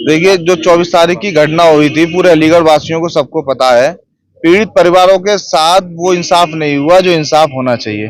देखिए, जो 24 तारीख की घटना हुई थी, पूरे अलीगढ़ वासियों को सबको पता है। पीड़ित परिवारों के साथ वो इंसाफ नहीं हुआ जो इंसाफ होना चाहिए।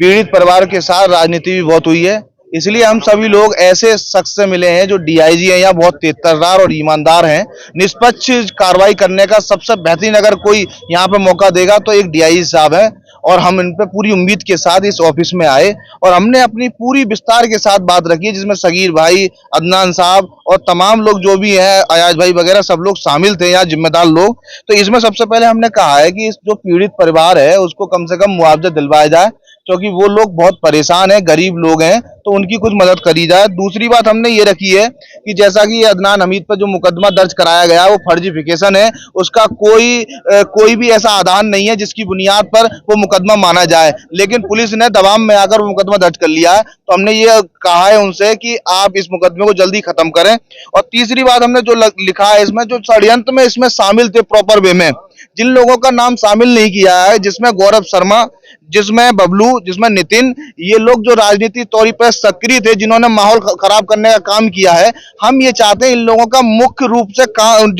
पीड़ित परिवार के साथ राजनीति भी बहुत हुई है। इसलिए हम सभी लोग ऐसे शख्स से मिले हैं जो डीआईजी हैं या बहुत तेजतर्रार और ईमानदार हैं। निष्पक्ष कार्रवाई करने का सबसे बेहतरीन अगर कोई यहाँ पे मौका देगा तो एक डीआईजी साहब है। और हम इन पे पूरी उम्मीद के साथ इस ऑफिस में आए और हमने अपनी पूरी विस्तार के साथ बात रखी है, जिसमें सगीर भाई, अदनान साहब और तमाम लोग जो भी हैं, अयाज भाई वगैरह सब लोग शामिल थे, यहाँ जिम्मेदार लोग। तो इसमें सबसे पहले हमने कहा है कि इस जो पीड़ित परिवार है उसको कम से कम मुआवजा दिलवाया जाए, क्योंकि वो लोग बहुत परेशान हैं, गरीब लोग हैं, तो उनकी कुछ मदद करी जाए। दूसरी बात हमने ये रखी है कि जैसा कि ये अदनान हमीद पर जो मुकदमा दर्ज कराया गया वो फर्जीफिकेशन है, उसका कोई भी ऐसा आधार नहीं है जिसकी बुनियाद पर वो मुकदमा माना जाए, लेकिन पुलिस ने दबाव में आकर वो मुकदमा दर्ज कर लिया है। तो हमने ये कहा है उनसे कि आप इस मुकदमे को जल्दी खत्म करें। और तीसरी बात हमने जो लिखा है इसमें, जो षड्यंत्र में इसमें शामिल थे प्रॉपर वे में, जिन लोगों का नाम शामिल नहीं किया है, जिसमें गौरव शर्मा, जिसमें बबलू, जिसमें नितिन, ये लोग जो राजनीतिक तौर पर सक्रिय थे, जिन्होंने माहौल खराब करने का काम किया है, हम ये चाहते हैं इन लोगों का मुख्य रूप से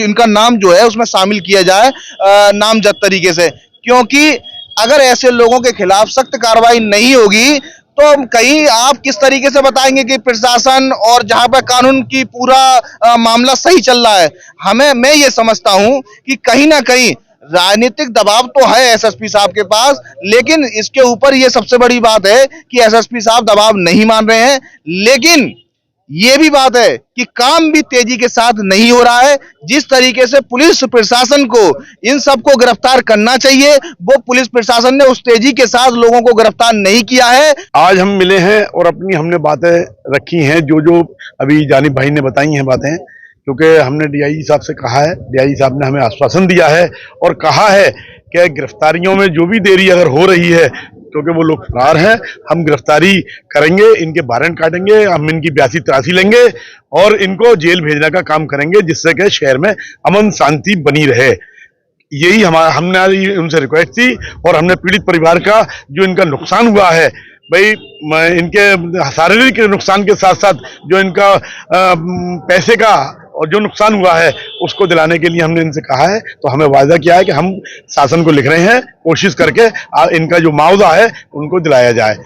इनका नाम जो है उसमें शामिल किया जाए नामजद तरीके से। क्योंकि अगर ऐसे लोगों के खिलाफ सख्त कार्रवाई नहीं होगी तो कहीं आप किस तरीके से बताएंगे कि प्रशासन और जहां पर कानून की पूरा मामला सही चल रहा है। मैं ये समझता हूं कि कहीं ना कहीं राजनीतिक दबाव तो है एसएसपी साहब के पास, लेकिन इसके ऊपर ये सबसे बड़ी बात है कि एसएसपी साहब दबाव नहीं मान रहे हैं। लेकिन ये भी बात है कि काम भी तेजी के साथ नहीं हो रहा है। जिस तरीके से पुलिस प्रशासन को इन सबको गिरफ्तार करना चाहिए, वो पुलिस प्रशासन ने उस तेजी के साथ लोगों को गिरफ्तार नहीं किया है। आज हम मिले हैं और अपनी हमने बातें रखी हैं, जो जो अभी जानिब भाई ने बताई हैं बातें, क्योंकि हमने डीआईजी साहब से कहा है, डीआईजी साहब ने हमें आश्वासन दिया है और कहा है कि गिरफ्तारियों में जो भी देरी अगर हो रही है, क्योंकि वो लोग फरार हैं, हम गिरफ्तारी करेंगे, इनके वारंट काटेंगे, हम इनकी 82-83 लेंगे और इनको जेल भेजने का काम करेंगे, जिससे कि शहर में अमन शांति बनी रहे। यही हमने उनसे रिक्वेस्ट थी। और हमने पीड़ित परिवार का जो इनका नुकसान हुआ है, भाई इनके शारीरिक नुकसान के साथ साथ जो इनका पैसे का और जो नुकसान हुआ है उसको दिलाने के लिए हमने इनसे कहा है। तो हमें वायदा किया है कि हम शासन को लिख रहे हैं, कोशिश करके इनका जो मुआवजा है उनको दिलाया जाए।